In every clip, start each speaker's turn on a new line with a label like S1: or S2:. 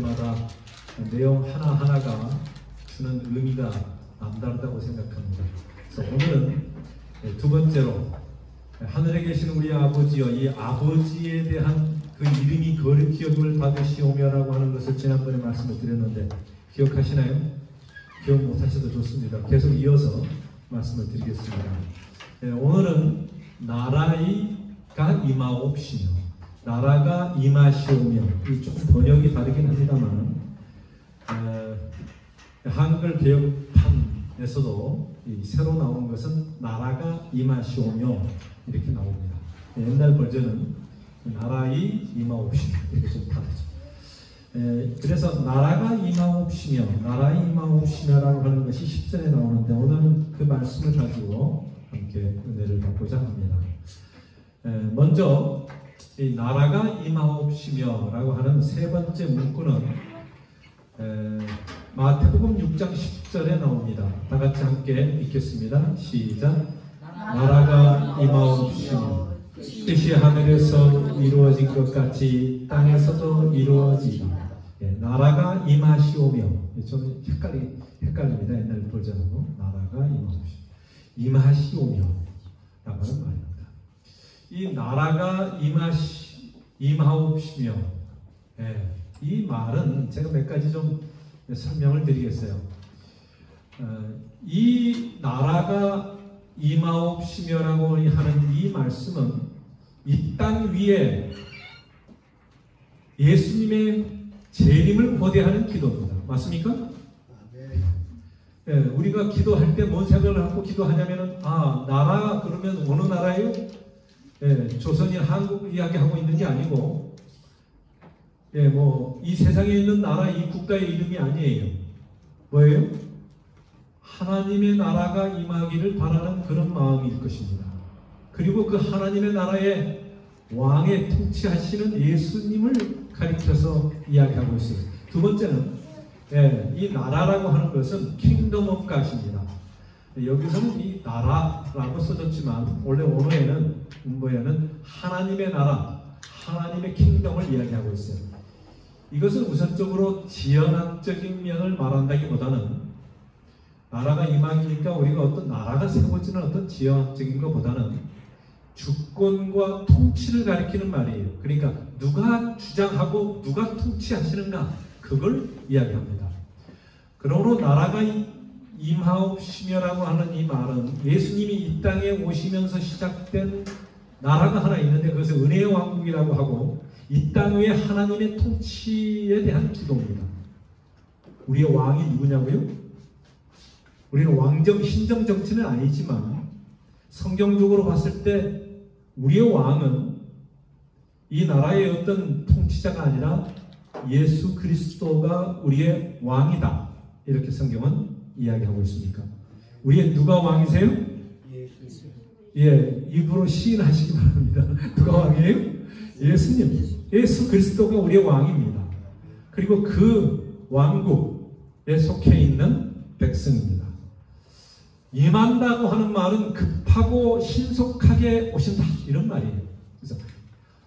S1: 마다 내용 하나하나가 주는 의미가 남다르다고 생각합니다. 그래서 오늘은 두 번째로 하늘에 계신 우리 아버지여, 이 아버지에 대한 그 이름이 거룩히 여김을 받으시오며라고 하는 것을 지난번에 말씀을 드렸는데 기억하시나요? 기억 못하셔도 좋습니다. 계속 이어서 말씀을 드리겠습니다. 오늘은 나라가 임하옵시며, 나라가 임하시오며, 이 조금 번역이 다르긴 합니다만 한글 개혁판에서도 새로 나온 것은 나라가 임하시오며 이렇게 나옵니다. 옛날 버전은 나라의 임하옵시며 이렇게 좀 다르죠. 그래서 나라가 임하옵시며, 나라의 임하옵시며라고 하는 것이 10절에 나오는데 오늘은 그 말씀을 가지고 함께 은혜를 받고자 합니다. 먼저 이 나라가 임하옵시며 라고 하는 세 번째 문구는 마태복음 6장 10절에 나옵니다. 다 같이 함께 읽겠습니다. 시작. 나라가 임하옵시며 뜻이 하늘에서 이루어진 것 같이 땅에서도 이루어지리. 나라가 임하시오며, 좀 헷갈립니다. 옛날 버전으로. 나라가 임하시오며 라고 하는 말입니다. 이 나라가 임하옵시며, 이 말은 제가 몇 가지 좀 설명을 드리겠어요. 이 나라가 임하옵시며라고 하는 이 말씀은 이 땅 위에 예수님의 재림을 고대하는 기도입니다. 맞습니까? 우리가 기도할 때 뭔 생각을 하고 기도하냐면은, 나라 그러면 어느 나라예요? 조선인 한국 이야기하고 있는 게 아니고, 이 세상에 있는 나라, 이 국가의 이름이 아니에요. 뭐예요? 하나님의 나라가 임하기를 바라는 그런 마음일 것입니다. 그리고 그 하나님의 나라의 왕의 통치하시는 예수님을 가리켜서 이야기하고 있어요. 두 번째는 이 나라라고 하는 것은 Kingdom of God입니다. 여기서는 이 나라라고 써졌지만 원래 원어에는 하나님의 나라, 하나님의 킹덤을 이야기하고 있어요. 이것은 우선적으로 지연학적인 면을 말한다기보다는, 나라가 임하니까 우리가 어떤 나라가 세워지는 어떤 지연학적인 것보다는 주권과 통치를 가리키는 말이에요. 그러니까 누가 주장하고 누가 통치하시는가, 그걸 이야기합니다. 그러므로 나라가 임하옵시며라고 하는 이 말은 예수님이 이 땅에 오시면서 시작된 나라가 하나 있는데 그것을 은혜의 왕국이라고 하고, 이 땅 위에 하나님의 통치에 대한 기도입니다. 우리의 왕이 누구냐고요? 우리는 왕정, 신정 정치는 아니지만 성경적으로 봤을 때 우리의 왕은 이 나라의 어떤 통치자가 아니라 예수 그리스도가 우리의 왕이다, 이렇게 성경은 이야기하고 있습니까? 우리의 누가 왕이세요? 입으로 시인하시기 바랍니다. 누가 왕이에요? 예수님. 예수 그리스도가 우리의 왕입니다. 그리고 그 왕국에 속해 있는 백성입니다. 임한다고 하는 말은 급하고 신속하게 오신다, 이런 말이에요. 그래서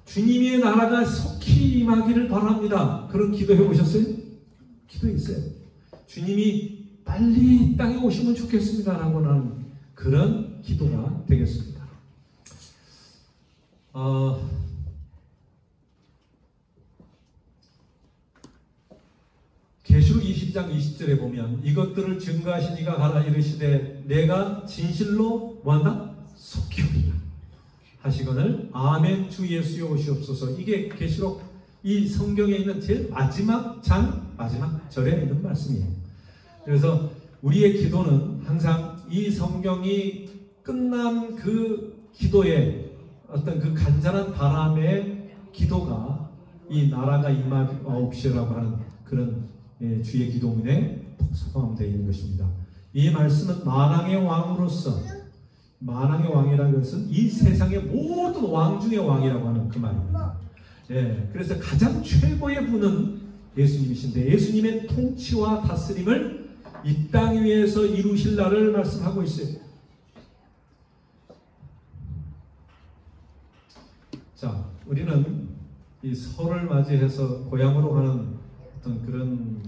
S1: 주님의 나라가 속히 임하기를 바랍니다. 그런 기도해 보셨어요? 기도했어요. 주님이 빨리 땅에 오시면 좋겠습니다 라고 하는 그런 기도가 되겠습니다. 계시록 22장 20절에 보면 이것들을 증거하시니가 가라 이르시되 내가 진실로 뭐한다? 속히 오리라 하시거늘 아멘 주 예수여 오시옵소서. 이게 계시록 이 성경에 있는 제일 마지막 장, 마지막 절에 있는 말씀이에요. 그래서 우리의 기도는 항상 이 성경이 끝난 그 기도의 어떤 그 간절한 바람의 기도가 이 나라가 임하옵시라고 하는 그런 주의 기도문에 포함되어 있는 것입니다. 이 말씀은 만왕의 왕으로서, 만왕의 왕이라는 것은 이 세상의 모든 왕 중의 왕이라고 하는 그 말입니다. 그래서 가장 최고의 분은 예수님이신데 예수님의 통치와 다스림을 이 땅 위에서 이루실 날을 말씀하고 있어요. 자, 우리는 이 설을 맞이해서 고향으로 가는 어떤 그런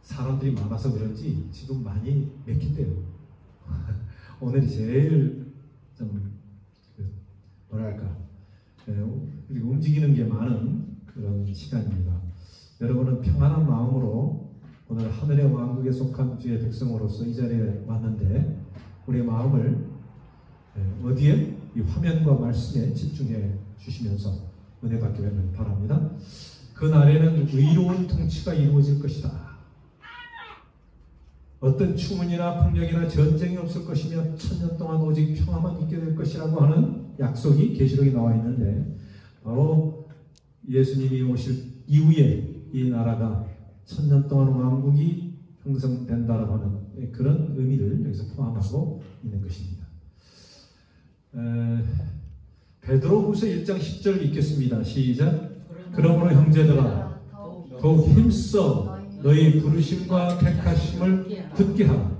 S1: 사람들이 많아서 그런지 지금 많이 맥힌대요. 오늘이 제일 좀 뭐랄까 그리고 움직이는 게 많은 그런 시간입니다. 여러분은 평안한 마음으로 오늘 하늘의 왕국에 속한 주의 백성으로서 이 자리에 왔는데 우리의 마음을 어디에? 이 화면과 말씀에 집중해 주시면서 은혜 받게 되길 바랍니다. 그 날에는 의로운 통치가 이루어질 것이다. 어떤 추문이나 폭력이나 전쟁이 없을 것이며 천년 동안 오직 평화만 있게 될 것이라고 하는 약속이 계시록에 나와 있는데 바로 예수님이 오실 이후에 이 나라가 천년 동안 왕국이 형성된다라고 하는 그런 의미를 여기서 포함하고 있는 것입니다. 베드로후서 1장 10절 읽겠습니다. 시작. 그러므로 형제들아 더욱 힘써 너희 부르심과 택하심을 굳게 하라.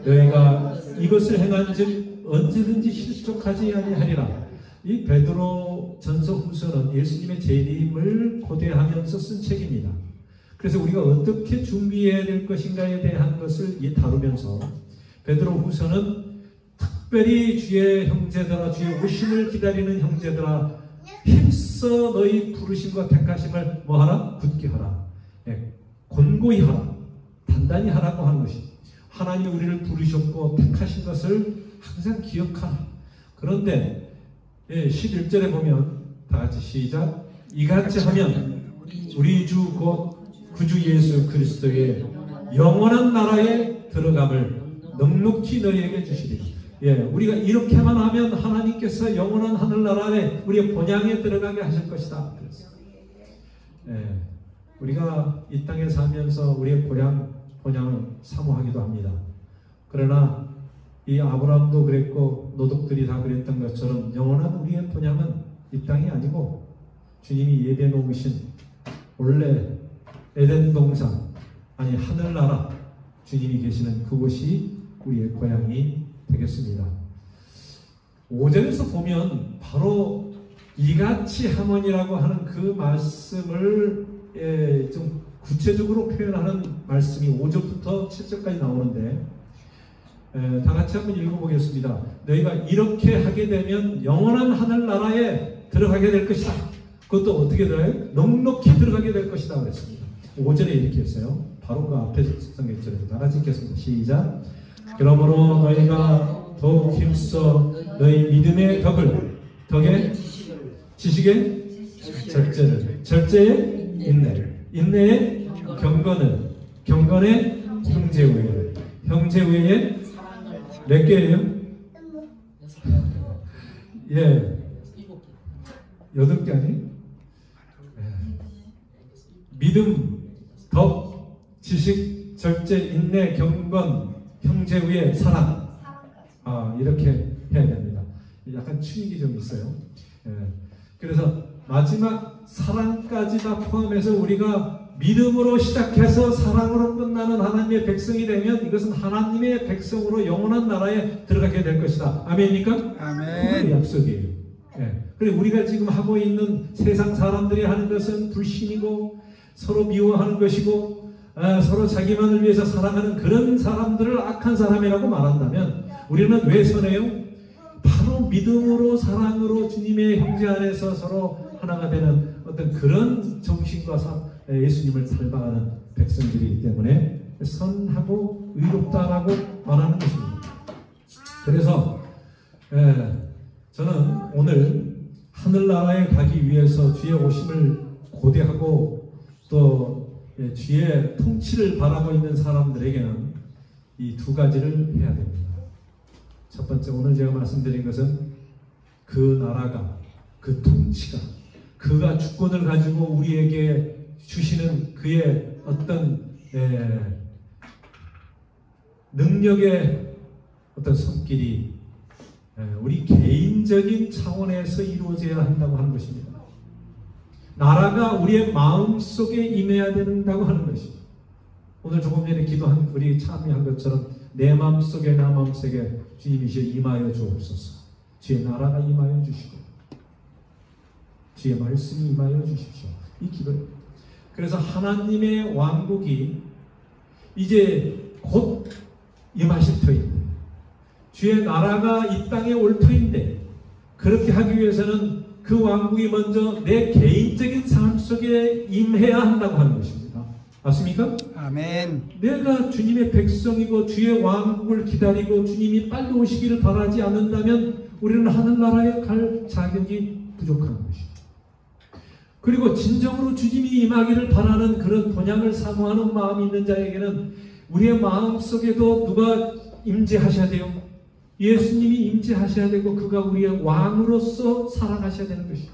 S1: 너희가 이것을 행한즉 언제든지 실족하지 아니하리라. 이 베드로 전서 후서는 예수님의 재림을 고대하면서 쓴 책입니다. 그래서 우리가 어떻게 준비해야 될 것인가에 대한 것을 다루면서 베드로 후서는 특별히 주의 형제들아, 주의 오심을 기다리는 형제들아, 힘써 너희 부르심과 택하심을 뭐하라? 굳게 하라. 곤고히 하라. 단단히 하라고 하는 것이 하나님이 우리를 부르셨고 택하신 것을 항상 기억하라. 그런데 11절에 보면 다 같이 시작. 이같이 하면 우리 주 곧 구주 예수 그리스도의 영원한 나라에 들어감을 넉넉히 너희에게 주시리라. 우리가 이렇게만 하면 하나님께서 영원한 하늘나라에 우리의 본향에 들어가게 하실 것이다. 우리가 이 땅에 살면서 우리의 본향을 사모하기도 합니다. 그러나 이 아브라함도 그랬고 노독들이 다 그랬던 것처럼 영원한 우리의 본향은 이 땅이 아니고 주님이 예비해 놓으신 본래 에덴 동산, 아니 하늘나라, 주님이 계시는 그곳이 우리의 고향이 되겠습니다. 5절에서 보면 바로 이같이 하머니라고 하는 그 말씀을 좀 구체적으로 표현하는 말씀이 5절부터 7절까지 나오는데 다 같이 한번 읽어보겠습니다. 너희가 이렇게 하게 되면 영원한 하늘나라에 들어가게 될 것이다. 그것도 어떻게 들어가요? 넉넉히 들어가게 될 것이다 그랬습니다. 5절에 이렇게 했어요. 바로 그 앞에 성경절에 다 같이 읽겠습니다. 시작. 그러므로 너희가 더욱 힘써 너희 믿음의 덕에 지식의 절제의 인내의 경건의 형제우애의 몇 개예요? 8개 아니? 믿음, 덕, 지식, 절제, 인내, 경건, 형제우애, 사랑. 이렇게 해야 됩니다. 약간 추익이 좀 있어요. 그래서 마지막 사랑까지 다 포함해서 우리가 믿음으로 시작해서 사랑으로 끝나는 하나님의 백성이 되면 이것은 하나님의 백성으로 영원한 나라에 들어가게 될 것이다. 아멘입니까? 아멘. 그게 약속이에요. 그리고 우리가 지금 하고 있는 세상 사람들이 하는 것은 불신이고 서로 미워하는 것이고 서로 자기만을 위해서 살아가는 그런 사람들을 악한 사람이라고 말한다면 우리는 왜 선해요? 바로 믿음으로 사랑으로 주님의 형제 안에서 서로 하나가 되는 어떤 그런 정신과 예수님을 닮아가는 백성들이기 때문에 선하고 의롭다라고 말하는 것입니다. 그래서 저는 오늘 하늘나라에 가기 위해서 주의 오심을 고대하고 또 주의 통치를 바라고 있는 사람들에게는 이 두 가지를 해야 됩니다. 첫 번째, 오늘 제가 말씀드린 것은 그 나라가, 그 통치가, 그가 주권을 가지고 우리에게 주시는 그의 어떤 능력의 어떤 손길이 우리 개인적인 차원에서 이루어져야 한다고 하는 것입니다. 나라가 우리의 마음속에 임해야 된다고 하는 것입니다. 오늘 조금 전에 기도한 우리 참여한 것처럼 내 마음속에 나 마음속에 주님이시여 임하여 주옵소서. 주의 나라가 임하여 주시고 주의 말씀이 임하여 주십시오. 이 기도예요. 그래서 하나님의 왕국이 이제 곧 임하실 터인데, 주의 나라가 이 땅에 올 터인데, 그렇게 하기 위해서는 그 왕국이 먼저 내 개인적인 삶 속에 임해야 한다고 하는 것입니다. 맞습니까?
S2: 아멘.
S1: 내가 주님의 백성이고 주의 왕국을 기다리고 주님이 빨리 오시기를 바라지 않는다면 우리는 하늘나라에 갈 자격이 부족한 것입니다. 그리고 진정으로 주님이 임하기를 바라는 그런 본향을 사모하는 마음이 있는 자에게는 우리의 마음속에도 누가 임재하셔야 돼요? 예수님이 임재하셔야 되고 그가 우리의 왕으로서 살아가셔야 되는 것입니다.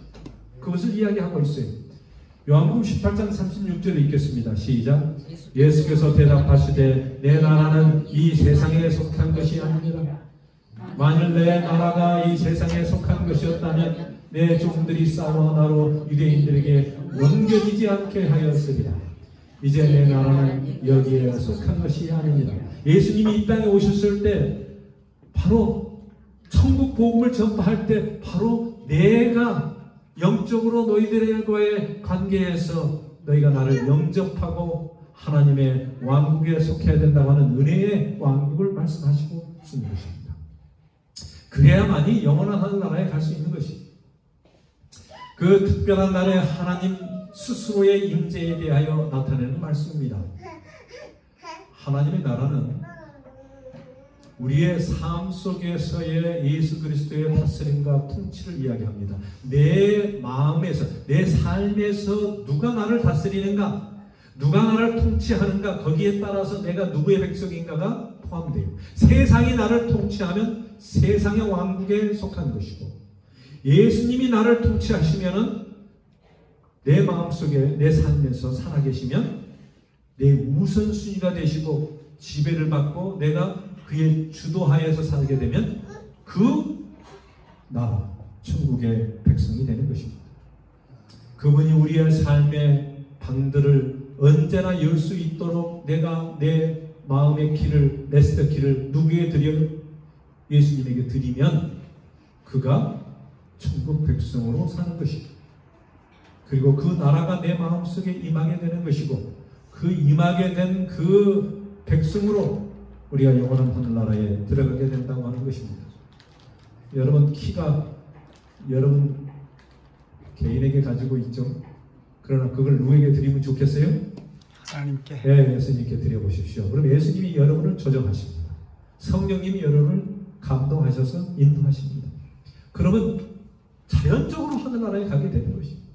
S1: 그것을 이야기하고 있어요. 요한복음 18장 36절을 읽겠습니다. 시작. 예수께서 대답하시되 내 나라는 이 세상에 속한 것이 아니니라. 만일 내 나라가 이 세상에 속한 것이었다면 내 종들이 싸워 나로 유대인들에게 넘겨지지 않게 하였으리라. 이제 내 나라는 여기에 속한 것이 아닙니다. 예수님이 이 땅에 오셨을 때 바로 천국 복음을 전파할 때 바로 내가 영적으로 너희들과의 관계에서 너희가 나를 영접하고 하나님의 왕국에 속해야 된다고 하는 은혜의 왕국을 말씀하시고 있는 것입니다. 그래야만이 영원한 하늘나라에 갈 수 있는 것입니다. 그 특별한 날에 하나님 스스로의 임재에 대하여 나타내는 말씀입니다. 하나님의 나라는 우리의 삶 속에서의 예수 그리스도의 다스림과 통치를 이야기합니다. 내 마음에서, 내 삶에서 누가 나를 다스리는가, 누가 나를 통치하는가, 거기에 따라서 내가 누구의 백성인가가 포함돼요. 세상이 나를 통치하면 세상의 왕국에 속한 것이고, 예수님이 나를 통치하시면은 내 마음속에, 내 삶에서 살아계시면 내 우선순위가 되시고 지배를 받고 내가 그의 주도하에서 살게 되면 그 나라, 천국의 백성이 되는 것입니다. 그분이 우리의 삶의 방들을 언제나 열 수 있도록 내가 내 마음의 길을, 레스터 길을 누구에게 드려? 예수님에게 드리면 그가 천국 백성으로 사는 것입니다. 그리고 그 나라가 내 마음속에 임하게 되는 것이고 그 임하게 된 그 백성으로 우리가 영원한 하늘나라에 들어가게 된다고 하는 것입니다. 여러분 키가 여러분 개인에게 가지고 있죠. 그러나 그걸 누구에게 드리면 좋겠어요?
S2: 하나님께.
S1: 네, 예수님께 드려보십시오. 그럼 예수님이 여러분을 조정하십니다. 성령님이 여러분을 감동하셔서 인도하십니다. 그러면 자연적으로 하늘나라에 가게 되는 것입니다.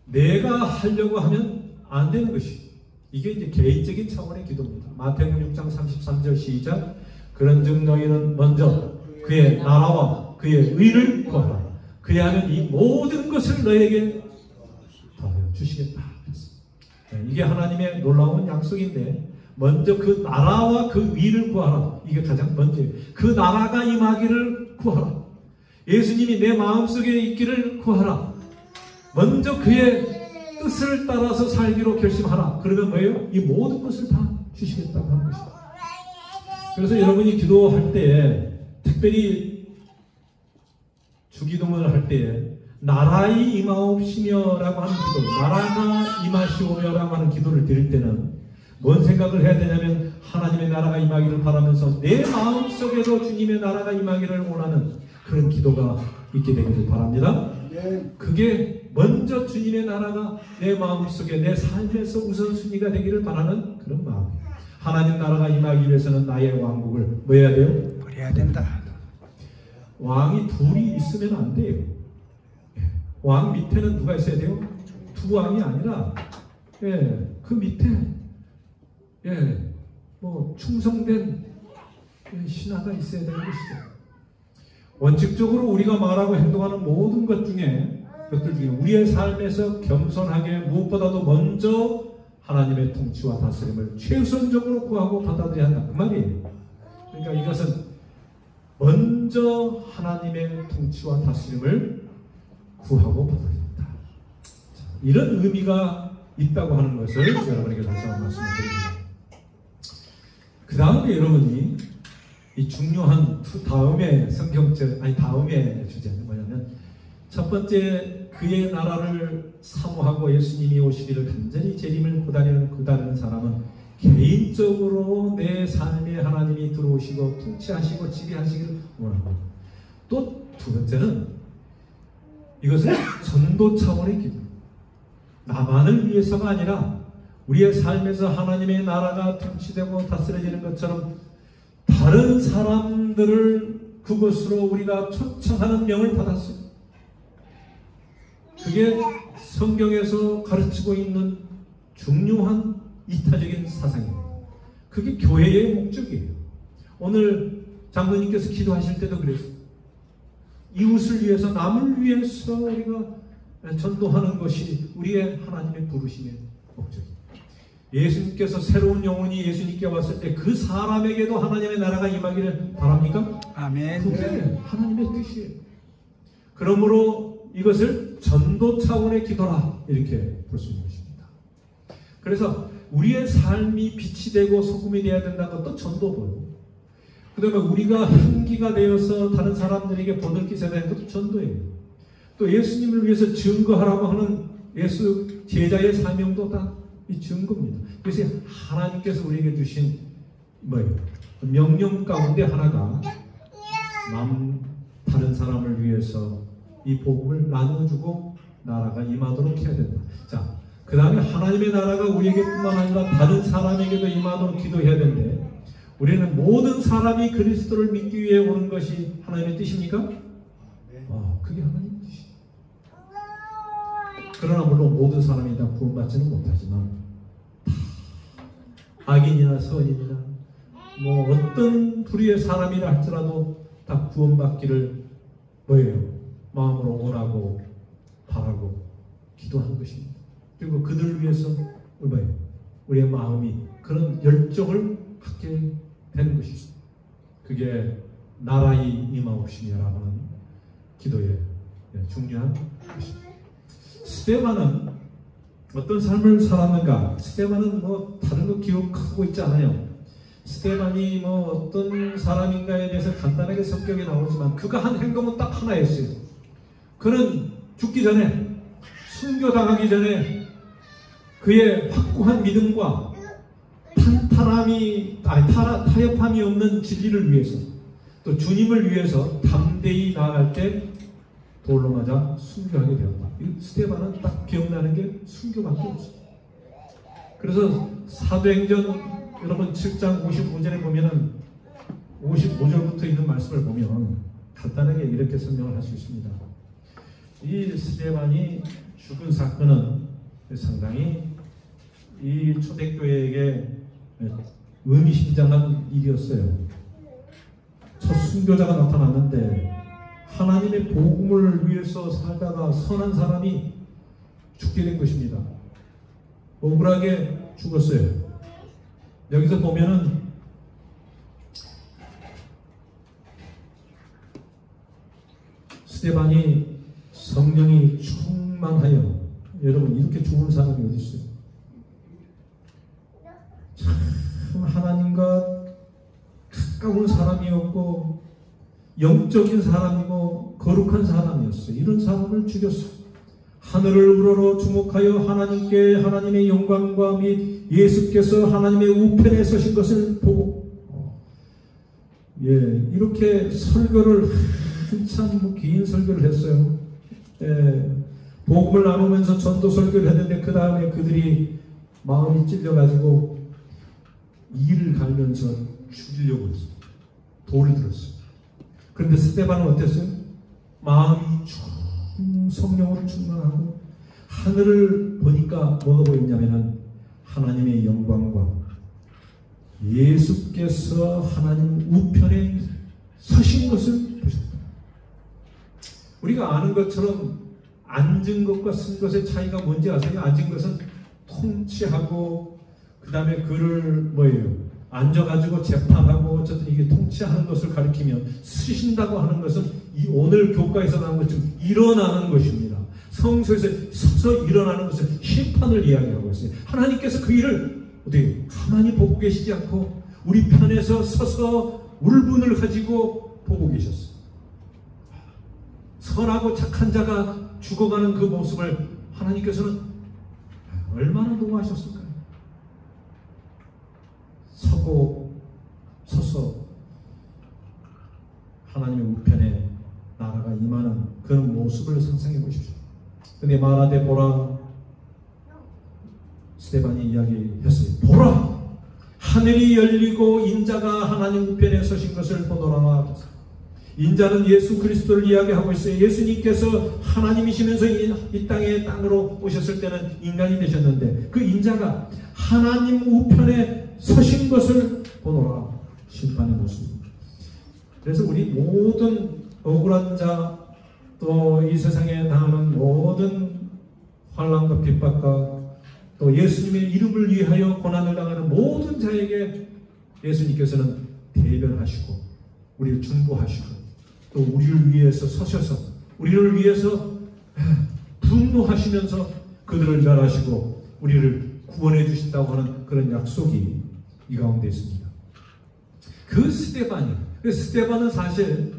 S1: 내가 하려고 하면 안 되는 것입니다. 이게 이제 개인적인 차원의 기도입니다. 마태복음 6장 33절 시작. 그런즉 너희는 먼저 그의 나라와 그의 의를 구하라. 그리하면 이 모든 것을 너희에게 더하여 주시겠다. 이게 하나님의 놀라운 약속인데 먼저 그 나라와 그 의를 구하라. 이게 가장 먼저예요. 그 나라가 임하기를 구하라. 예수님이 내 마음속에 있기를 구하라. 먼저 그의 뜻을 따라서 살기로 결심하라. 그러면 뭐예요? 이 모든 것을 다 주시겠다고 하는 것입니다. 그래서 여러분이 기도할 때에 특별히 주기도문을 할 때에 나라의 임하옵시며라고 하는 기도, 나라가 임하시오며라고 하는 기도를 드릴 때는 뭔 생각을 해야 되냐면 하나님의 나라가 임하기를 바라면서 내 마음속에도 주님의 나라가 임하기를 원하는 그런 기도가 있게 되기를 바랍니다. 그게 먼저 주님의 나라가 내 마음속에 내 삶에서 우선순위가 되기를 바라는 그런 마음이에요. 하나님 나라가 임하기 위해서는 나의 왕국을 뭐 해야 돼요?
S2: 버려야 된다.
S1: 왕이 둘이 있으면 안 돼요. 왕 밑에는 누가 있어야 돼요? 두 왕이 아니라 그 밑에 뭐 충성된 신하가 있어야 되는 것이죠. 원칙적으로 우리가 말하고 행동하는 모든 것들 중에 우리의 삶에서 겸손하게 무엇보다도 먼저 하나님의 통치와 다스림을 최우선적으로 구하고 받아들여야 한다. 그 말이에요. 그러니까 이것은 먼저 하나님의 통치와 다스림을 구하고 받아들여야 한다. 이런 의미가 있다고 하는 것을 여러분에게 다시 한번 말씀드립니다. 그 다음에 여러분이 이 중요한 다음의 성경적 다음의 주제는 뭐냐면 첫 번째 그의 나라를 사모하고 예수님이 오시기를 간절히 재림을 고다니는 사람은 개인적으로 내 삶에 하나님이 들어오시고 통치하시고 지배하시기를 원하고, 또 두 번째는 이것은 전도 차원의 기도. 나만을 위해서가 아니라 우리의 삶에서 하나님의 나라가 통치되고 다스려지는 것처럼 다른 사람들을 그곳으로 우리가 초청하는 명을 받았어요. 그게 성경에서 가르치고 있는 중요한 이타적인 사상입니다. 그게 교회의 목적이에요. 오늘 장로님께서 기도하실 때도 그랬어요. 이웃을 위해서, 남을 위해서 우리가 전도하는 것이 우리의 하나님의 부르심의 목적입니다. 예수님께서 새로운 영혼이 예수님께 왔을 때 그 사람에게도 하나님의 나라가 임하기를 바랍니까?
S2: 아멘.
S1: 그게 하나님의 뜻이에요. 그러므로 이것을 전도 차원의 기도라 이렇게 볼 수 있는 것입니다. 그래서 우리의 삶이 빛이 되고 소금이 되어야 된다는 것도 전도고요. 그 다음에 우리가 향기가 되어서 다른 사람들에게 본을 끼쳐야 되는 것도 전도예요. 또 예수님을 위해서 증거하라고 하는 예수 제자의 사명도 다 이 증거입니다. 그래서 하나님께서 우리에게 주신 뭐예요? 명령 가운데 하나가 다른 사람을 위해서 이 복음을 나눠주고 나라가 임하도록 해야 된다. 자, 그 다음에 하나님의 나라가 우리에게뿐만 아니라 다른 사람에게도 임하도록 기도해야 되는데, 우리는 모든 사람이 그리스도를 믿기 위해 오는 것이 하나님의 뜻입니까? 그게 하나님의 뜻이에요. 그러나 물론 모든 사람이 다 구원받지는 못하지만 악인이나 선인이나 뭐 어떤 불의의 사람이라 할지라도 다 구원받기를 뭐예요? 마음으로 원하고 바라고 기도하는 것입니다. 그리고 그들을 위해서 뭐예요? 우리의 마음이 그런 열정을 갖게 되는 것입니다. 그게 나라의 임하옵시며라고 하는 기도의 중요한 것입니다. 스데반은 어떤 삶을 살았는가? 스데반은 뭐 다른 거 기억하고 있지 않아요. 스데반이 뭐 어떤 사람인가에 대해서 간단하게 성경에 나오지만 그가 한 행동은 딱 하나였어요. 그는 죽기 전에, 순교당하기 전에 그의 확고한 믿음과 타협함이 없는 진리를 위해서, 또 주님을 위해서 담대히 나아갈 때 돌로 맞아 순교하게 되었다. 스데반은 딱 기억나는 게 순교밖에 없어요. 그래서 사도행전 여러분 7장 55절에 보면은 55절부터 있는 말씀을 보면 간단하게 이렇게 설명을 할 수 있습니다. 이 스데반이 죽은 사건은 상당히 이 초대교회에게 의미심장한 일이었어요. 첫 순교자가 나타났는데 하나님의 복음을 위해서 살다가 선한 사람이 죽게 된 것입니다. 억울하게 죽었어요. 여기서 보면은 스데반이 성령이 충만하여, 여러분 이렇게 죽은 사람이 어디 있어요? 참 하나님과 가까운 사람이었고 영적인 사람이고 거룩한 사람이었어요. 이런 사람을 죽였어요. 하늘을 우러러 주목하여 하나님께 하나님의 영광과 및 예수께서 하나님의 우편에 서신 것을 보고, 이렇게 설교를 한참 긴 설교를 했어요. 복음을 나누면서 전도 설교를 했는데 그 다음에 그들이 마음이 찔려가지고 이를 갈면서 죽이려고 했어요. 돌을 들었어요. 그런데 스데반은 어땠어요? 마음이 성령으로 충만하고 하늘을 보니까 뭐가 보였냐면은 하나님의 영광과 예수께서 하나님 우편에 서신 것을 보셨다. 우리가 아는 것처럼 앉은 것과 쓴 것의 차이가 뭔지 아세요? 앉은 것은 통치하고 그 다음에 그를 뭐예요? 앉아가지고 재판하고 어쨌든 이게 통치하는 것을 가리키면, 쓰신다고 하는 것은 이 오늘 교과에서 나온 것처럼 일어나는 것입니다. 성소에서 서서 일어나는 것은 심판을 이야기하고 있어요. 하나님께서 그 일을 어떻게 가만히 보고 계시지 않고 우리 편에서 서서 울분을 가지고 보고 계셨어요. 선하고 착한 자가 죽어가는 그 모습을 하나님께서는 얼마나 노하셨을까요? 서서 하나님의 우편에 나라가 임하는 그런 모습을 상상해 보십시오. 근데 말하되 보라, 스데반이 이야기했어요. 보라, 하늘이 열리고 인자가 하나님 우편에 서신 것을 보노라. 인자는 예수 그리스도를 이야기하고 있어요. 예수님께서 하나님이시면서 이 땅으로 오셨을 때는 인간이 되셨는데 그 인자가 하나님 우편에 서신 것을 보노라. 심판의 모습입니다. 그래서 우리 모든 억울한 자, 또 이 세상에 당하는 모든 환난과 핍박과 또 예수님의 이름을 위하여 고난을 당하는 모든 자에게 예수님께서는 대변하시고 우리를 중보하시고 또 우리를 위해서 서셔서 우리를 위해서 분노하시면서 그들을 멸하시고 우리를 구원해 주신다고 하는 그런 약속이 이 가운데 있습니다. 그 스데반은 사실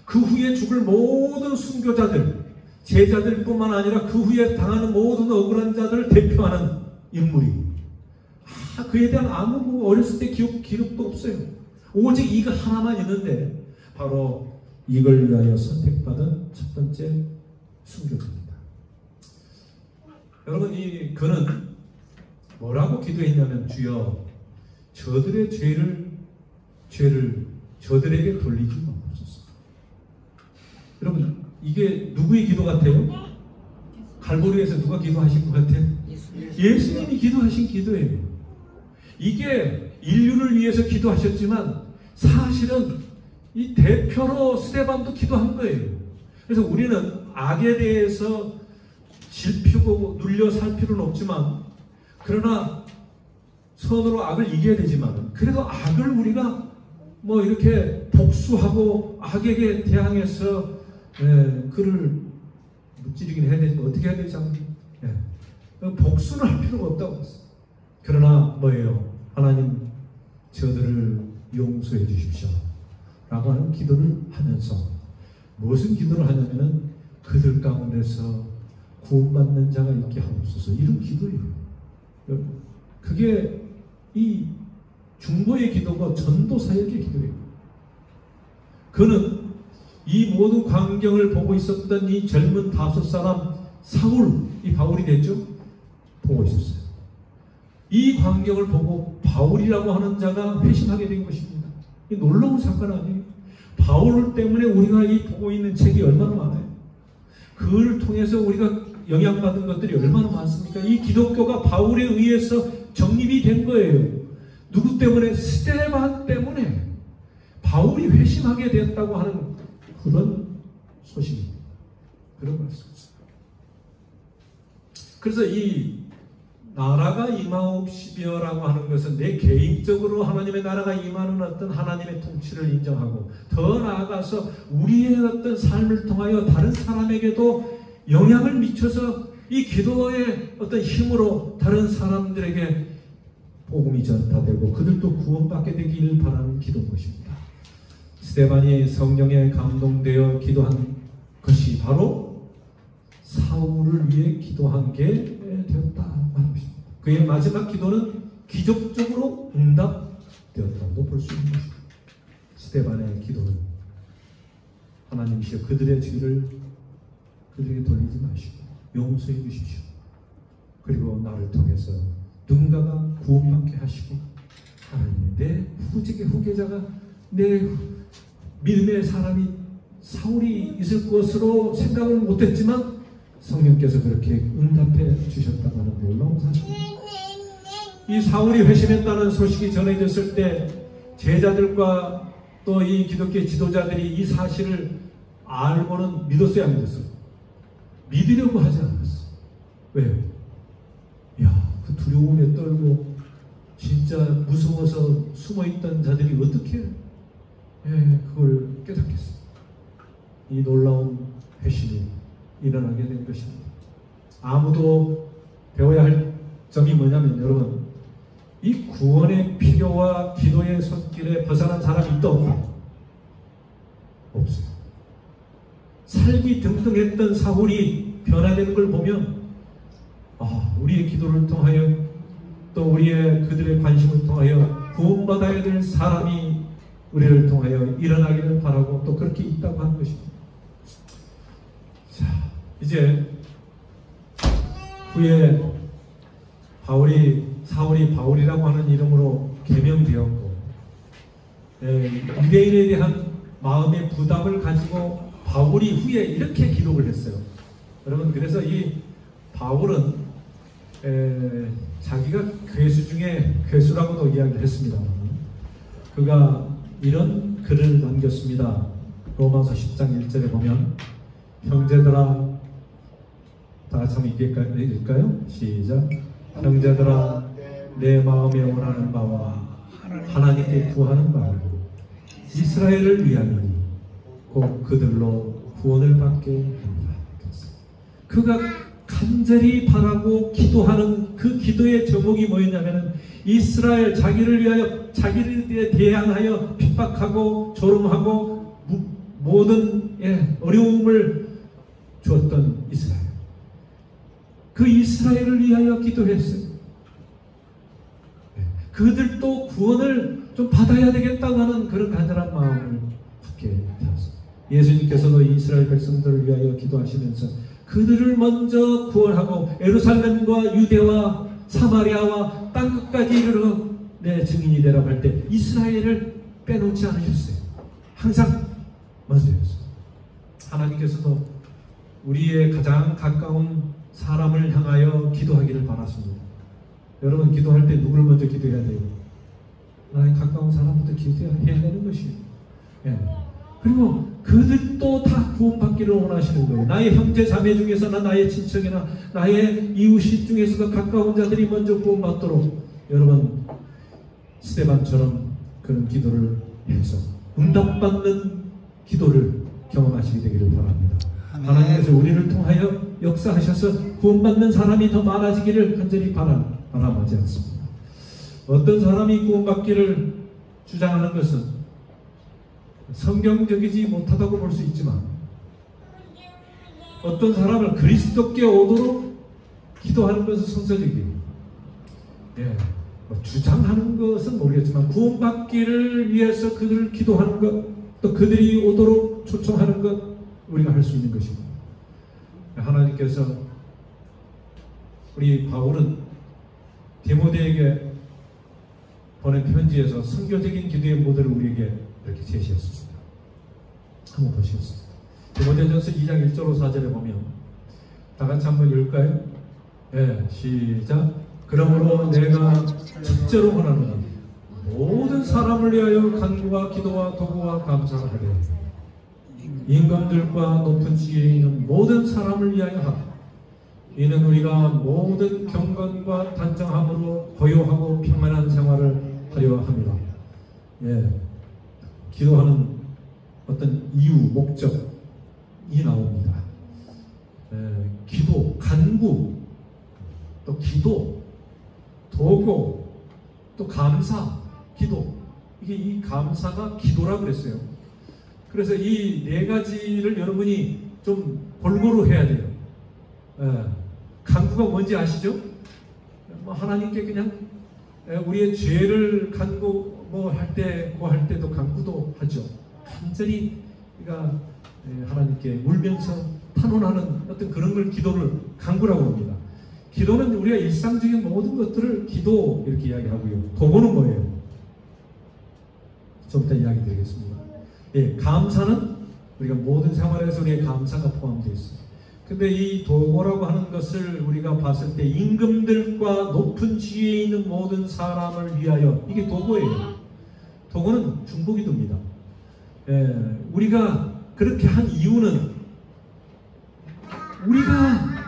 S1: 그 후에 죽을 모든 순교자들, 제자들뿐만 아니라 그 후에 당하는 모든 억울한 자들을 대표하는 인물이 그에 대한 아무 어렸을 때 기록도 없어요. 오직 이거 하나만 있는데 바로 이걸 위하여 선택받은 첫 번째 순교자입니다. 여러분, 그는 뭐라고 기도했냐면 주여 저들의 죄를 저들에게 돌리지 마옵소서. 여러분, 이게 누구의 기도 같아요? 갈보리에서 누가 기도하신 것 같아요? 예수님이 기도하신 기도예요. 이게 인류를 위해서 기도하셨지만 사실은 이 대표로 스데반도 기도한 거예요. 그래서 우리는 악에 대해서 질피고 눌려 살 필요는 없지만 그러나 선으로 악을 이겨야 되지만 그래도 악을 우리가 뭐 이렇게 복수하고 악에게 대항해서 그를 무찌르긴 해야 되지 어떻게 해야 되지 않나요? 복수는 할 필요가 없다고 했어요. 그러나 뭐예요? 하나님 저들을 용서해 주십시오 라고 하는 기도를 하면서 무슨 기도를 하냐면은 그들 가운데서 구원받는 자가 있게 하옵소서, 이런 기도예요. 그게 이 중보의 기도가 전도사역의 기도예요. 그는 이 모든 광경을 보고 있었던 이 젊은 다섯 사람 사울, 이 바울이 됐죠? 보고 있었어요. 이 광경을 보고 바울이라고 하는 자가 회심하게 된 것입니다. 이 놀라운 사건 아니에요? 바울 때문에 우리가 이 보고 있는 책이 얼마나 많아요? 그를 통해서 우리가 영향받은 것들이 얼마나 많습니까? 이 기독교가 바울에 의해서 정립이 된 거예요. 누구 때문에? 스데반 때문에 바울이 회심하게 됐다고 하는 그런 소식입니다. 그런 말씀입니다. 그래서 이 나라가 임하옵시며라고 하는 것은 내 개인적으로 하나님의 나라가 임하는 어떤 하나님의 통치를 인정하고 더 나아가서 우리의 어떤 삶을 통하여 다른 사람에게도 영향을 미쳐서 이 기도의 어떤 힘으로 다른 사람들에게 복음이 전파되고 그들도 구원받게 되기를 바라는 기도인 것입니다. 스데반이 성령에 감동되어 기도한 것이 바로 사울을 위해 기도한 게 되었다 하는 것입니다. 그의 마지막 기도는 기적적으로 응답되었다고 볼 수 있는 것입니다. 스데반의 기도는 하나님이시여 그들의 죄를 그들에게 돌리지 마시고 용서해 주십시오. 그리고 나를 통해서 누군가가 구원받게 하시고 하나님 내 후계자가 내 믿음의 사람이 사울이 있을 것으로 생각을 못했지만 성령께서 그렇게 응답해 주셨다고 하는 놀라운 사실입니다. 이 사울이 회심했다는 소식이 전해졌을 때 제자들과 또 이 기독교 지도자들이 이 사실을 알고는 믿었어야 안 믿었어요? 믿으려고 하지 않았어. 왜요? 그 두려움에 떨고 진짜 무서워서 숨어있던 자들이 어떻게 그걸 깨닫겠어요? 이 놀라운 회심이 일어나게 된 것입니다. 아무도 배워야 할 점이 뭐냐면 여러분, 이 구원의 필요와 기도의 손길에 벗어난 사람이 있다 없나? 없어요. 살기 등등했던 사울이 변화되는 걸 보면 우리의 기도를 통하여 또 우리의 그들의 관심을 통하여 구원받아야 될 사람이 우리를 통하여 일어나기를 바라고 또 그렇게 있다고 하는 것입니다. 자, 이제 후에 사울이 바울이라고 하는 이름으로 개명되었고, 유대인에 대한 마음의 부담을 가지고 바울이 후에 이렇게 기록을 했어요. 여러분, 그래서 이 바울은 자기가 괴수 중에 괴수라고도 이야기를 했습니다. 그가 이런 글을 남겼습니다. 로마서 10장 1절에 보면, 형제들아, 다 같이 한번 읽을까요? 시작. 형제들아, 내 마음에 원하는 바와 하나님께 구하는 바를 이스라엘을 위함이니 곧 그들로 구원을 받게 합니다. 그가 간절히 바라고 기도하는 그 기도의 제목이 뭐였냐면, 이스라엘, 자기를 위하여, 자기를 대항하여 핍박하고 조롱하고 모든 어려움을 주었던 이스라엘, 그 이스라엘을 위하여 기도했어요. 그들도 구원을 좀 받아야 되겠다고 하는 그런 간절한 마음을 갖게 되었어요. 예수님께서도 이스라엘 백성들을 위하여 기도하시면서 그들을 먼저 구원하고 예루살렘과 유대와 사마리아와 땅끝까지 이르러 내 증인이 되라고 할 때 이스라엘을 빼놓지 않으셨어요. 항상 먼저였어요. 하나님께서도 우리의 가장 가까운 사람을 향하여 기도하기를 바라십니다. 여러분, 기도할 때 누구를 먼저 기도해야 돼요? 나의 가까운 사람부터 기도해야 되는 것이에요. 그리고 그들도 다 구원받기를 원하시는 거예요. 나의 형제 자매 중에서나 나의 친척이나 나의 이웃이 중에서도 가까운 자들이 먼저 구원받도록 여러분, 스데반처럼 그런 기도를 해서 응답받는 기도를 경험하시게 되기를 바랍니다. 하나님께서 우리를 통하여 역사하셔서 구원받는 사람이 더 많아지기를 간절히 바람하지 않습니다. 어떤 사람이 구원받기를 주장하는 것은 성경적이지 못하다고 볼 수 있지만, 어떤 사람을 그리스도께 오도록 기도하는 것은 성서적이에요. 주장하는 것은 모르겠지만 구원받기를 위해서 그들을 기도하는 것, 또 그들이 오도록 초청하는 것, 우리가 할 수 있는 것입니다. 하나님께서 우리 바울은 디모데에게 보낸 편지에서 선교적인 기도의 모델을 우리에게 이렇게 제시했습니다. 한번 보시겠습니다. 디모데전서 2장 1절로 4절에 보면, 다 같이 한번 읽을까요? 시작. 그러므로 내가 첫째로 원하노니 모든 사람을 위하여 간구와 기도와 도구와 감사를 하되 임금들과 높은 지위에 있는 모든 사람을 위하여 하라. 이는 우리가 모든 경건과 단정함으로 고요하고 평안한 생활을 하려 합니다. 기도하는 어떤 이유, 목적이 나옵니다. 기도, 간구, 또 기도, 도구, 또 감사, 기도. 이 감사가 기도라고 그랬어요. 그래서 이 네 가지를 여러분이 좀 골고루 해야 돼요. 간구가 뭔지 아시죠? 하나님께 그냥 우리의 죄를 간구 할 때도 간구도 하죠. 간절히 우리가 하나님께 울면서 탄원하는 어떤 그런 걸 기도를 간구라고 합니다. 기도는 우리가 일상적인 모든 것들을 기도 이렇게 이야기하고요. 도구는 뭐예요? 좀 이따 이야기 드리겠습니다. 감사는 우리가 모든 생활에서 우리의 감사가 포함되어 있습니다. 근데 이 도구라고 하는 것을 우리가 봤을 때 임금들과 높은 지위에 있는 모든 사람을 위하여, 이게 도구예요. 도구는 중보기도입니다. 우리가 그렇게 한 이유는 우리가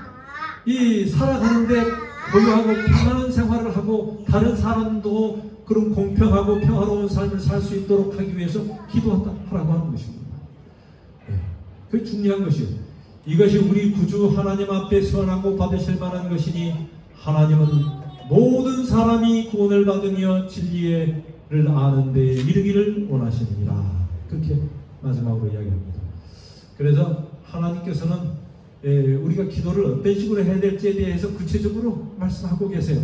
S1: 이 살아가는데 고요하고 평안한 생활을 하고 다른 사람도 그런 공평하고 평화로운 삶을 살 수 있도록 하기 위해서 기도하라고 하는 것입니다. 그게 중요한 것이에요. 이것이 우리 구주 하나님 앞에 선하고 받으실 만한 것이니 하나님은 모든 사람이 구원을 받으며 진리를 아는 데에 이르기를 원하시느니라. 그렇게 마지막으로 이야기합니다. 그래서 하나님께서는 우리가 기도를 어떤 식으로 해야 될지에 대해서 구체적으로 말씀하고 계세요.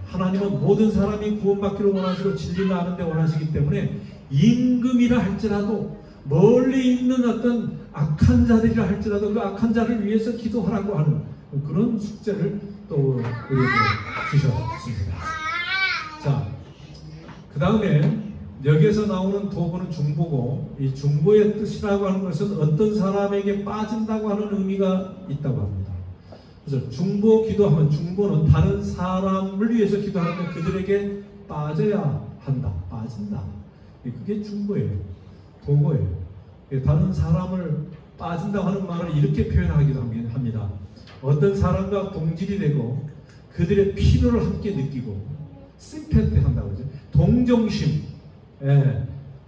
S1: 하나님은 모든 사람이 구원받기를 원하시고 진리를 아는 데 원하시기 때문에 임금이라 할지라도 멀리 있는 어떤 악한 자들이라 할지라도 그 악한 자를 위해서 기도하라고 하는 그런 숙제를 또 우리에게 주셨습니다. 자, 그 다음에 여기에서 나오는 도구는 중보고, 이 중보의 뜻이라고 하는 것은 어떤 사람에게 빠진다고 하는 의미가 있다고 합니다. 그래서 중보 기도하면, 중보는 다른 사람을 위해서 기도하면 그들에게 빠져야 한다, 빠진다. 그게 중보예요, 도구예요. 다른 사람을 빠진다고 하는 말을 이렇게 표현하기도 합니다. 어떤 사람과 동질이 되고 그들의 필요를 함께 느끼고 심패티 한다고 그러죠. 동정심,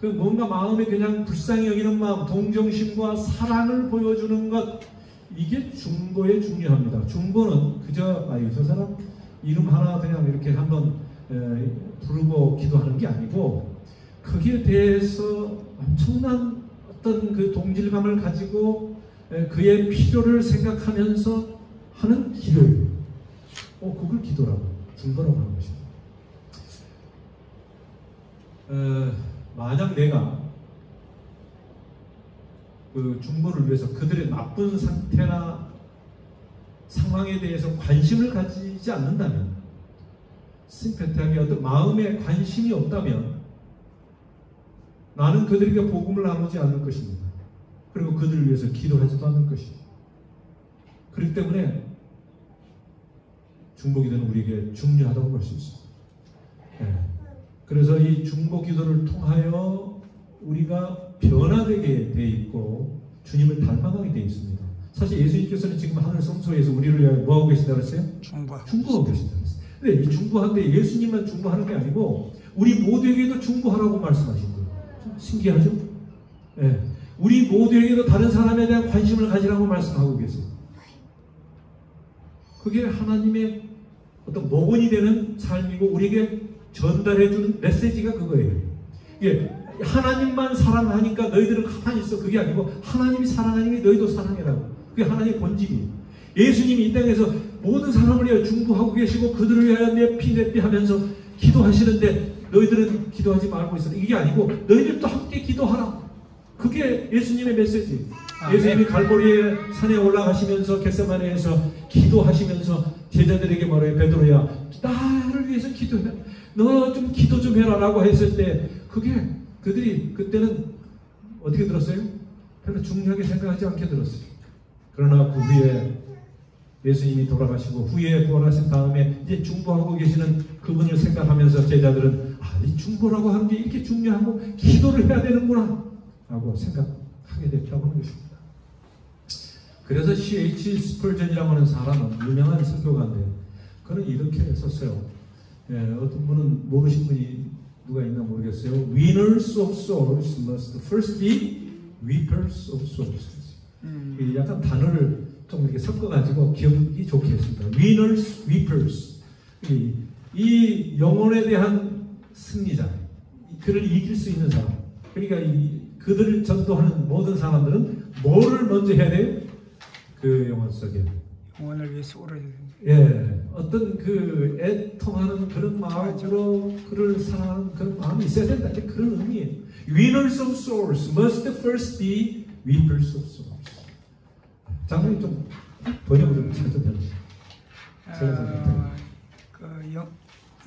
S1: 그 뭔가 마음에 그냥 불쌍히 여기는 마음, 동정심과 사랑을 보여주는 것, 이게 중보에 중요합니다. 중보는 그저 저 사람 이름 하나 그냥 이렇게 한번 부르고 기도하는 게 아니고, 거기에 대해서 엄청난 어떤 그 동질감을 가지고 그의 필요를 생각하면서 하는 기도예요. 그걸 기도라고, 중보라고 하는 것입니다. 만약 내가 그 중보를 위해서 그들의 나쁜 상태나 상황에 대해서 관심을 가지지 않는다면, 심패티하게 어떤 마음에 관심이 없다면 나는 그들에게 복음을 나누지 않을 것입니다. 그리고 그들을 위해서 기도하지도 않을 것입니다. 그렇기 때문에 중보기도는 우리에게 중요하다고 볼 수 있습니다. 그래서 이 중보기도를 통하여 우리가 변화되게 돼 있고 주님을 닮아가게 돼 있습니다. 사실 예수님께서는 지금 하늘 성소에서 우리를 위하여 뭐하고 계신다고 했어요? 중보하고 계신다고 했어요. 근데 이 중보하는데 예수님만 중보하는 게 아니고 우리 모두에게도 중보하라고 말씀하신 거예요. 신기하죠? 우리 모두에게도 다른 사람에 대한 관심을 가지라고 말씀하고 계세요. 그게 하나님의 어떤 모본이 되는 삶이고 우리에게 전달해주는 메시지가 그거예요. 하나님만 사랑하니까 너희들은 가만히 있어, 그게 아니고 하나님이 사랑하니까 너희도 사랑해라고. 그게 하나님의 본질이에요. 예수님이 이 땅에서 모든 사람을 위하여 중보하고 계시고 그들을 위하여 내 피 내 피 하면서 기도하시는데 너희들은 기도하지 말고 있어. 이게 아니고 너희들도 함께 기도하라. 그게 예수님의 메시지. 예수님이 갈보리의 산에 올라가시면서 겟세마네에서 기도하시면서 제자들에게 말해요. 베드로야, 나를 위해서 기도해. 너 좀 기도 좀 해라 라고 했을 때 그게 그들이 그때는 어떻게 들었어요? 별로 중요하게 생각하지 않게 들었어요. 그러나 그 후에 예수님이 돌아가시고 후에 부활하신 다음에 이제 중보하고 계시는 그분을 생각하면서 제자들은 이 중보라고 하는 게 이렇게 중요하고 기도를 해야 되는구나 라고 생각하게 됐다고 하는 것입니다. 그래서 C.H. 스펄전이라고 하는 사람은 유명한 설교가인데 그는 이렇게 썼어요. 어떤 분은 모르신 분이 누가 있나 모르겠어요. Winners of souls must first be weepers of souls. 약간 단어를 좀 이렇게 섞어가지고 기억이 좋게 했습니다. Winners, weepers. 이 영혼에 대한 승리자, 그를 이길 수 있는 사람. 그러니까 그들을 전도하는 모든 사람들은 뭐를 먼저 해야 돼요? 그 영혼 속에
S2: 영혼을 위해서 오래
S1: 어떤 그 애통하는 그런 마음으로 그를 사랑하는 그런 마음이 있어야 된다. 그런 의미예요. Winners of souls must first be weepers of souls. 장로님 좀 번역을 좀 찾아보세요.
S2: 그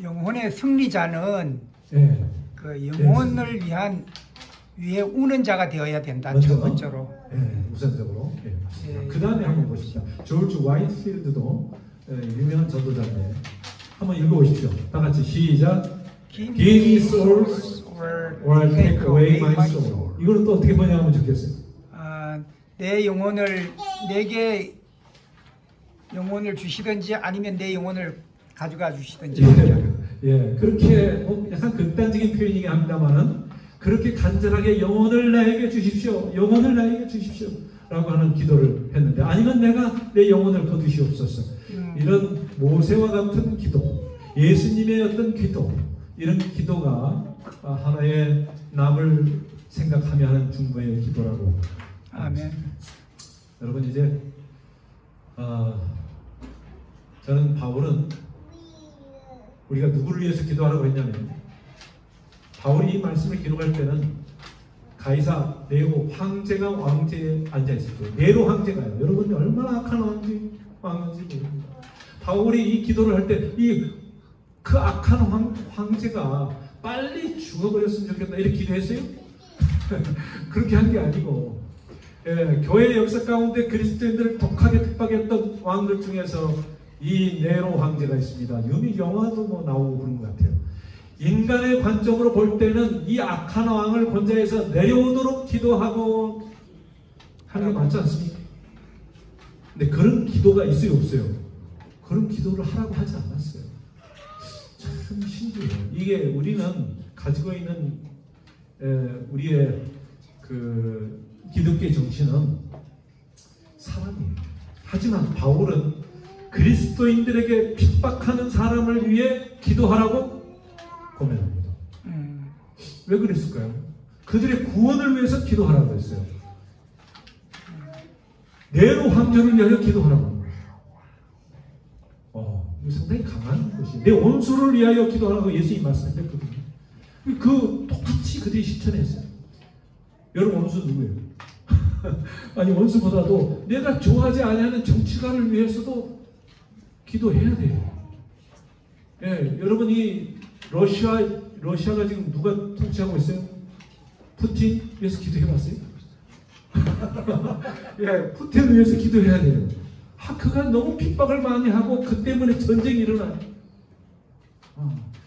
S2: 영혼의 승리자는 그 영혼을 위해 우는 자가 되어야 된다. 첫 번째로.
S1: 우선적으로. 그 다음에 한번 보시죠. 조지 와이트필드도 유명한 전도자인데 한번 읽어보십시오. 다 같이 시작. Give me souls or take away my soul. 이거는 또 어떻게 번역하면 좋겠어요?
S2: 내 영혼을 내게 영혼을 주시든지 아니면 내 영혼을 가져가 주시든지.
S1: 그렇게 약간 극단적인 표현이긴 합니다만은 그렇게 간절하게 영혼을 나에게 주십시오. 영혼을 나에게 주십시오. 라고 하는 기도를 했는데 아니면 내가 내 영혼을 거두시옵소서. 이런 모세와 같은 기도, 예수님의 어떤 기도, 이런 기도가 하나의 남을 생각하며 하는 중보의 기도라고.
S2: 아멘.
S1: 여러분 이제 저는 바울은 우리가 누구를 위해서 기도하라고 했냐면 바울이 이 말씀을 기록할 때는 가이사 네로 황제가 왕제에 앉아있을 때 네로 황제가요. 여러분이 얼마나 악한 왕인지 모릅니다. 바울이 이 기도를 할 때 그 악한 황제가 빨리 죽어버렸으면 좋겠다 이렇게 기도했어요? 그렇게 한 게 아니고 교회 역사 가운데 그리스도인들을 독하게 핍박했던 왕들 중에서 이 네로 황제가 있습니다. 유미 영화도 뭐 나오고 그런 것 같아요. 인간의 관점으로 볼 때는 이 악한 왕을 권좌해서 내려오도록 기도하고 하는 게 맞지 않습니까? 근데 그런 기도가 있어요, 없어요? 그런 기도를 하라고 하지 않았어요. 참 신기해요. 이게 우리는 가지고 있는 우리의 그 기독교의 정신은 사람이에요. 하지만 바울은 그리스도인들에게 핍박하는 사람을 위해 기도하라고 고민합니다. 왜 그랬을까요? 그들의 구원을 위해서 기도하라고 했어요. 네로 황제를 위하여 기도하라고. 상당히 강한 것이. 내 원수를 위하여 기도하라고 예수님이 말씀하셨거든요. 그 똑같이 그들이 실천했어요. 여러분 원수 누구예요? 아니 원수보다도 내가 좋아하지 않는 정치가를 위해서도 기도해야 돼요. 예, 여러분이 러시아가 지금 누가 통치하고 있어요? 푸틴 위해서 기도해봤어요? 예, 푸틴을 위해서 기도해야 돼요. 그가 너무 핍박을 많이 하고 그 때문에 전쟁이 일어나요.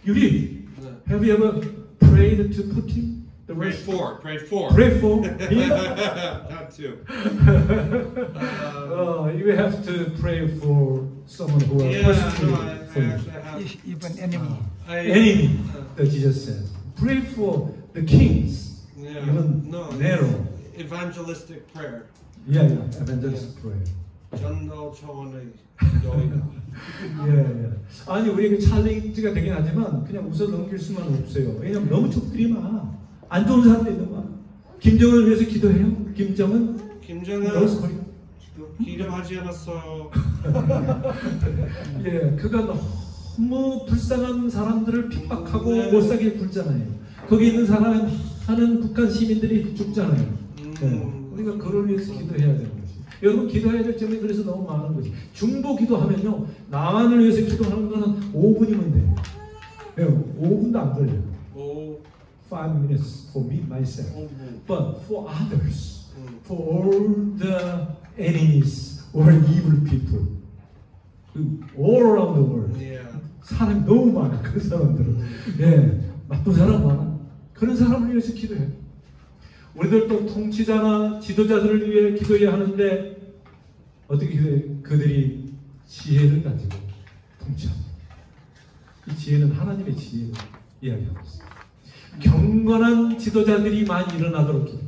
S1: 유리, have you ever prayed to Putin?
S3: Prayed for.
S1: Pray for him?
S3: Not to.
S1: You have to pray for someone who are
S3: Yeah, no,
S1: persecuted
S3: I
S1: for you.
S3: actually have.
S2: 이번 enemy.
S1: Enemy, that Jesus says. Pray for the kings.
S3: Yeah,
S1: Even
S3: no,
S1: Nero.
S3: evangelistic prayer.
S1: Yeah, evangelist prayer.
S3: 전도 차원의 기도이다.
S1: 예. 아니 우리에게 챌린지가 되긴 하지만 그냥 웃어 넘길 수만 없어요. 왜냐면 너무 적들이 많아. 안 좋은 사람도 있는 거야. 김정은을 위해서 기도해요. 김정은
S3: 김정은 기도하지 않았어요.
S1: 예, 그가 너무 불쌍한 사람들을 핍박하고
S3: 네.
S1: 못 살게 굴잖아요. 거기 있는 사람 많은 북한 시민들이 죽잖아요. 예, 우리가 그를 위해서 기도해야 되는 거지. 여러분 기도해야 될 점이 그래서 너무 많은 거지. 중보 기도하면요 나만을 위해서 기도하는 거는 5분이면 돼요. 예, 5분도 안 걸려요. 5 minutes for me myself, but for others, for all the enemies or evil people, all around the world.
S3: Yeah.
S1: 사람이 너무 많아. 그런 사람들은 예, 나쁜 사람 많아. 그런 사람을 위해서 기도해. 우리들도 통치자나 지도자들을 위해 기도해야 하는데 어떻게 기도해? 그들이 지혜를 가지고 통치합니다. 이 지혜는 하나님의 지혜를 이야기하고 있습니다. 경건한 지도자들이 많이 일어나도록 기도.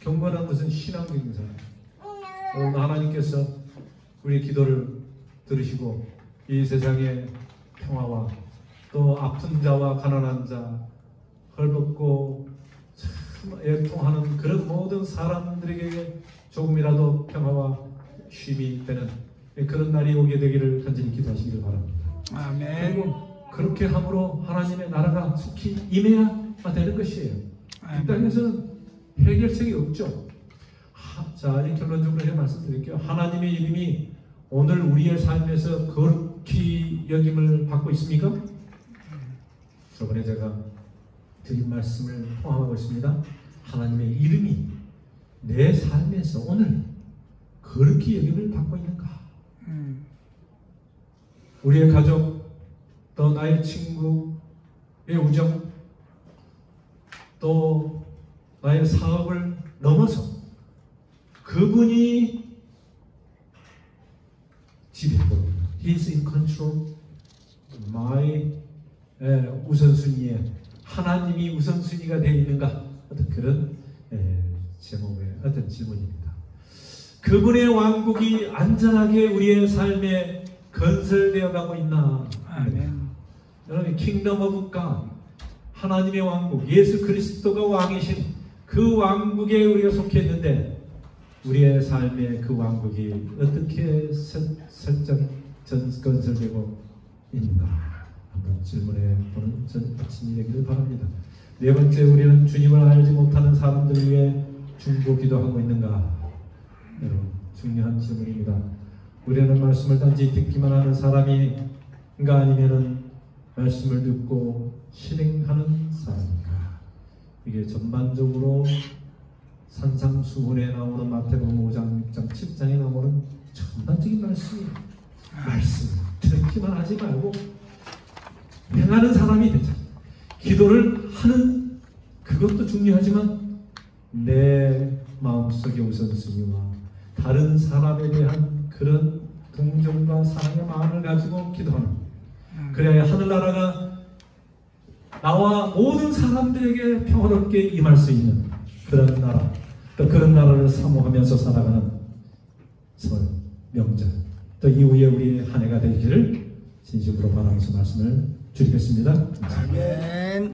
S1: 경건한 것은 신앙적인 사람. 하나님께서 우리의 기도를 들으시고 이 세상의 평화와 또 아픈 자와 가난한 자, 헐벗고 참 애통하는 그런 모든 사람들에게 조금이라도 평화와 쉼이 되는 그런 날이 오게 되기를 간절히 기도하시기를 바랍니다.
S2: 아멘.
S1: 그리고 그렇게 함으로 하나님의 나라가 속히 임해야 되는 것이에요. 이 땅에서는 해결책이 없죠. 자, 이 결론적으로 말씀드릴게요. 하나님의 이름이 오늘 우리의 삶에서 거룩히 여김을 받고 있습니까? 저번에 제가 드린 말씀을 포함하고 있습니다. 하나님의 이름이 내 삶에서 오늘 거룩히 여김을 받고 있는가? 우리의 가족, 또 나의 친구의 우정, 또 나의 사업을 넘어서 그분이 지배하고 He is in control. my 우선순위에 하나님이 우선순위가 되어 있는가? 어떤 그런 제목의 어떤 질문입니다. 그분의 왕국이 안전하게 우리의 삶에 건설되어 가고 있나?
S2: 아멘.
S1: 여러분, 킹덤 오브 갓, 하나님의 왕국, 예수 그리스도가 왕이신 그 왕국에 우리가 속해 있는데 우리의 삶의 그 왕국이 어떻게 건설되고 있는가 한번 질문해 보는 아침이 되기를 바랍니다. 네 번째, 우리는 주님을 알지 못하는 사람들 위해 중보 기도하고 있는가? 여러분, 중요한 질문입니다. 우리는 말씀을 단지 듣기만 하는 사람인가, 아니면은 말씀을 듣고 실행하는 사람인가? 이게 전반적으로 산상수훈에 나오는 마태복음 5장, 6장, 7장에 나오는 전반적인 말씀 듣기만 하지 말고 행하는 사람이 되자. 기도를 하는 그것도 중요하지만 내 마음속의 우선순위와 다른 사람에 대한 그런 동정과 사랑의 마음을 가지고 기도하는, 그래야 하늘나라가 나와 모든 사람들에게 평화롭게 임할 수 있는 그런 나라, 또 그런 나라를 사모하면서 살아가는 설, 명절, 또 이후에 우리의 한 해가 되기를 진심으로 바라면서 말씀을 드리겠습니다.
S2: 아멘.